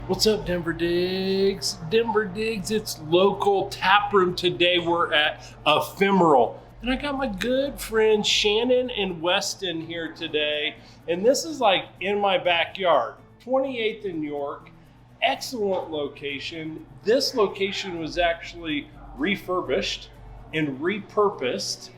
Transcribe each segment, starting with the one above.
What's up, Denver Digs? Denver Digs, it's local Taproom. Today we're at Ephemeral. And I got my good friends Shannon and Weston here today. And this is like in my backyard, 28th in York. Excellent location. This location was actually refurbished and repurposed.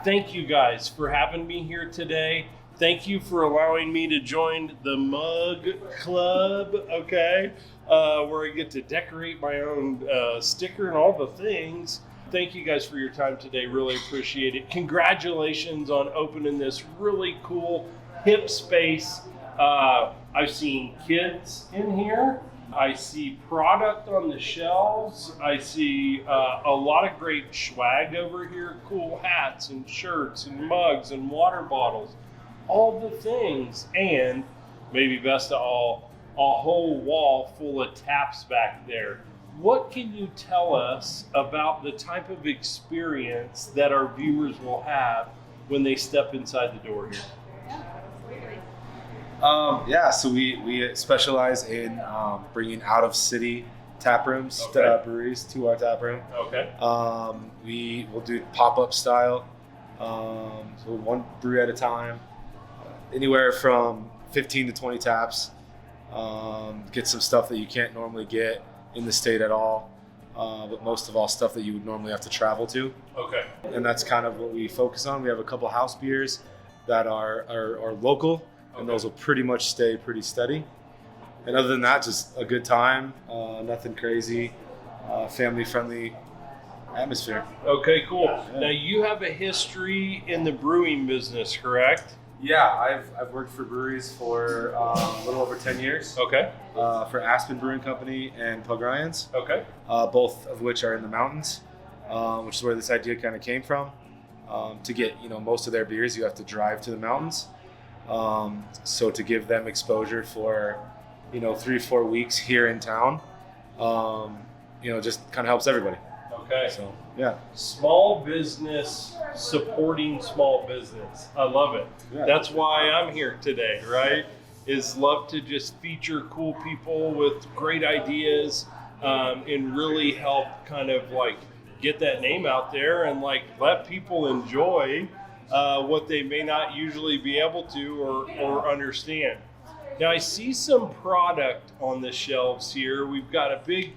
Thank you guys for having me here today. Thank you for allowing me to join the Mug Club, okay? Where I get to decorate my own sticker and all the things. Thank you guys for your time today. Really appreciate it. Congratulations on opening this really cool, hip space. I've seen kids in here. I see product on the shelves. I see a lot of great swag over here. Cool hats and shirts and mugs and water bottles. All the things, and maybe best of all, a whole wall full of taps back there. What can you tell us about the type of experience that our viewers will have when they step inside the door here? So we specialize in bringing out of city tap rooms, breweries to our tap room. Okay. We will do pop-up style, so one brew at a time. Anywhere from 15 to 20 taps. Get some stuff that you can't normally get in the state at all, but most of all stuff that you would normally have to travel to. Okay. And that's kind of what we focus on. We have a couple house beers that are local, and those will pretty much stay pretty steady. And other than that, just a good time, nothing crazy, family-friendly atmosphere. Okay, cool. Yeah. Now you have a history in the brewing business, correct? Yeah, I've worked for breweries for a little over 10 years. Okay. For Aspen Brewing Company and Pug Ryan's. Okay. Both of which are in the mountains, which is where this idea kind of came from. To get most of their beers, you have to drive to the mountains. So to give them exposure for 3-4 weeks here in town, just kind of helps everybody. Okay. So yeah. Small business supporting small business. I love it. Yeah. That's why I'm here today, right? Is love to just feature cool people with great ideas, and really help kind of like get that name out there and like let people enjoy what they may not usually be able to or understand. Now I see some product on the shelves here. We've got a big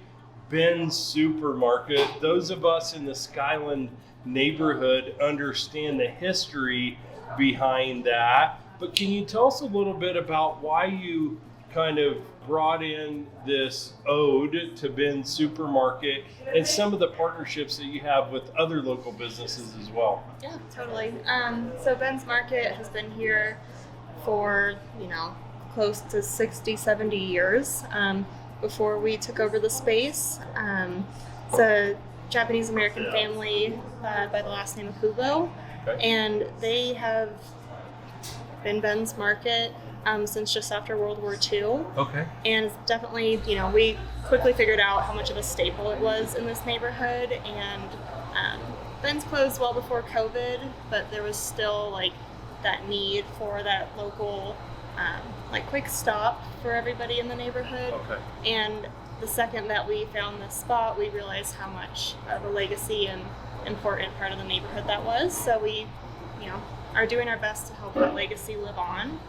Ben's Supermarket. Those of us in the Skyland neighborhood understand the history behind that. But can you tell us a little bit about why you kind of brought in this ode to Ben's Supermarket and some of the partnerships that you have with other local businesses as well? Yeah, totally. So Ben's Market has been here for, close to 60, 70 years. Before we took over the space. It's a Japanese-American family by the last name of Hugo. Okay. And they have been Ben's Market since just after World War II. Okay. And it's definitely, we quickly figured out how much of a staple it was in this neighborhood. And Ben's closed well before COVID, but there was still like that need for that local quick stop for everybody in the neighborhood. Okay. And the second that we found this spot, we realized how much of a legacy and important part of the neighborhood that was. So we, are doing our best to help that legacy live on,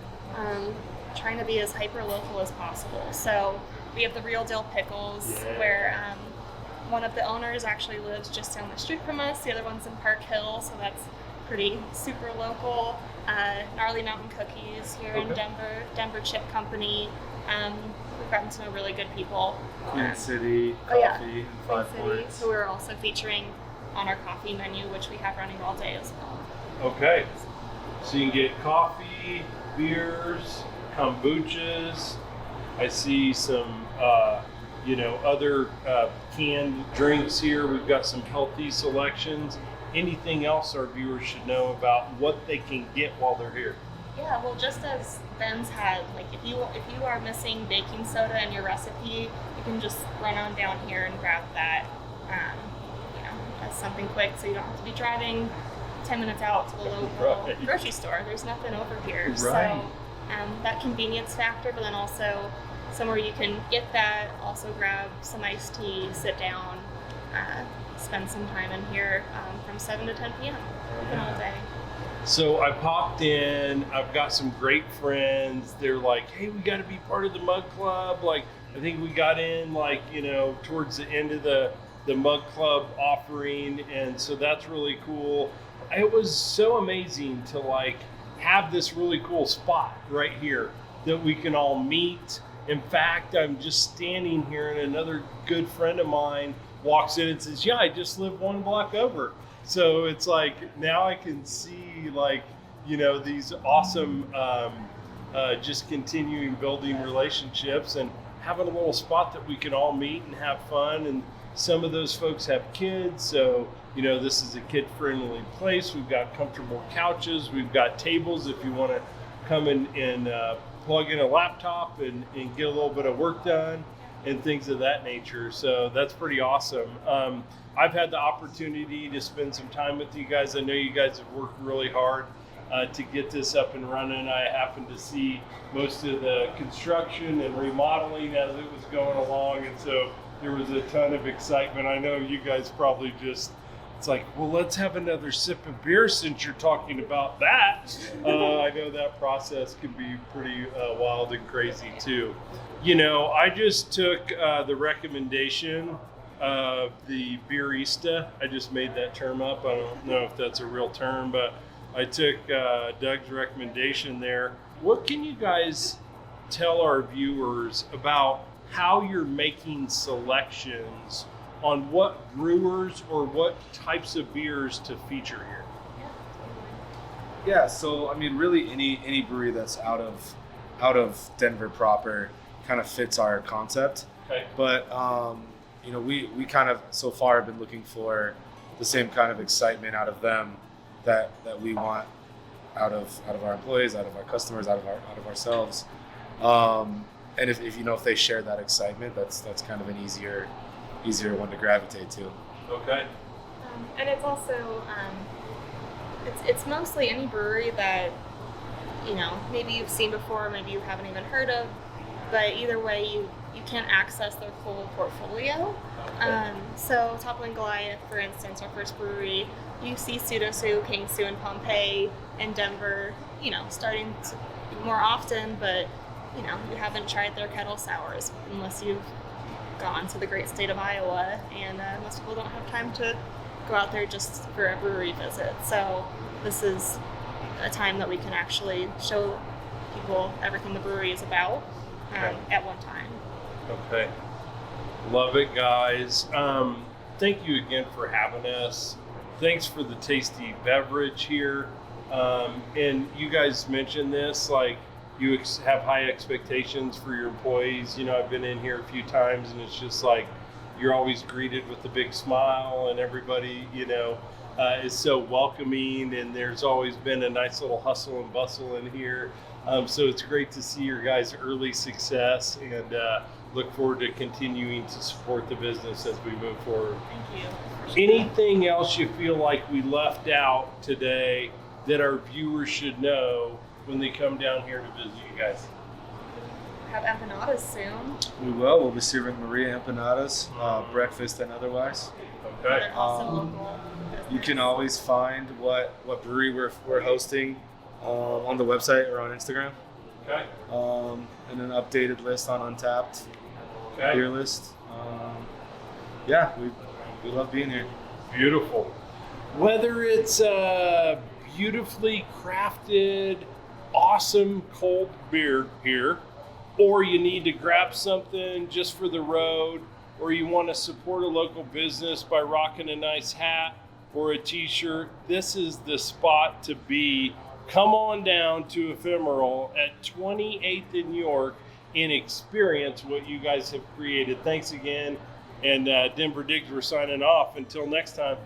trying to be as hyper local as possible. So we have the Real Deal Pickles, where one of the owners actually lives just down the street from us. The other one's in Park Hill, so that's pretty super local. Gnarly Mountain Cookies here in Denver Chip Company. We've gotten to know really good people. Queen City Coffee and Five Points, who we're also featuring on our coffee menu, which we have running all day as well. Okay, so you can get coffee, beers, kombuchas. I see some other canned drinks here. We've got some healthy selections. Anything else our viewers should know about what they can get while they're here? Yeah, well, just as Ben's had, if you are missing baking soda in your recipe, you can just run on down here and grab that, as something quick, so you don't have to be driving 10 minutes out to the local grocery store. There's nothing over here. Right. So that convenience factor, but then also somewhere you can get that, also grab some iced tea, sit down, spend some time in here from 7 to 10 p.m. open all day. So I popped in, I've got some great friends. They're like, hey, we got to be part of the mug club. Like, I think we got in towards the end of the mug club offering. And so that's really cool. It was so amazing to have this really cool spot right here that we can all meet. In fact, I'm just standing here and another good friend of mine walks in and says, yeah, I just live 1 block over. So it's now I can see these awesome, just continuing building relationships and having a little spot that we can all meet and have fun. And some of those folks have kids. So, this is a kid-friendly place. We've got comfortable couches. We've got tables if you want to come in and plug in a laptop and get a little bit of work done and things of that nature. So that's pretty awesome. I've had the opportunity to spend some time with you guys. I know you guys have worked really hard to get this up and running. I happened to see most of the construction and remodeling as it was going along, and so there was a ton of excitement. I know you guys probably just, it's well, let's have another sip of beer since you're talking about that. I know that process can be pretty wild and crazy too. I just took the recommendation of the beerista. I just made that term up. I don't know if that's a real term, but I took Doug's recommendation there. What can you guys tell our viewers about how you're making selections on what brewers or what types of beers to feature here? Yeah, so really any brewery that's out of Denver proper kind of fits our concept. Okay. But we kind of so far have been looking for the same kind of excitement out of them that we want out of our employees, out of our customers, out of ourselves. And if they share that excitement, that's kind of an easier one to gravitate to. Okay. And it's also it's mostly any brewery that maybe you've seen before, maybe you haven't even heard of, but either way you can't access their full portfolio. Okay. So Toppling Goliath, for instance, our first brewery, you see Pseudo-Sue, King Sue, and Pompeii in Denver, starting to more often, but you haven't tried their kettle sours unless you've gone to the great state of Iowa, and most people don't have time to go out there just for a brewery visit. So this is a time that we can actually show people everything the brewery is about at one time. Okay. Love it, guys. Thank you again for having us. Thanks for the tasty beverage here. And you guys mentioned this, you have high expectations for your employees. I've been in here a few times and it's just you're always greeted with a big smile, and everybody, is so welcoming, and there's always been a nice little hustle and bustle in here. So it's great to see your guys' early success, and look forward to continuing to support the business as we move forward. Thank you. Anything else you feel like we left out today that our viewers should know when they come down here to visit you guys? Have empanadas soon. We will. We'll be serving Maria empanadas, breakfast and otherwise. Okay. You can always find what brewery we're hosting on the website or on Instagram. Okay. And an updated list on Untapped beer list. We love being here. Beautiful. Whether it's beautifully crafted, awesome cold beer here, or you need to grab something just for the road, or you want to support a local business by rocking a nice hat or a t-shirt, this is the spot to be. Come on down to Ephemeral at 28th in York and experience what you guys have created. Thanks again. And Denver Digs, we're signing off. Until next time.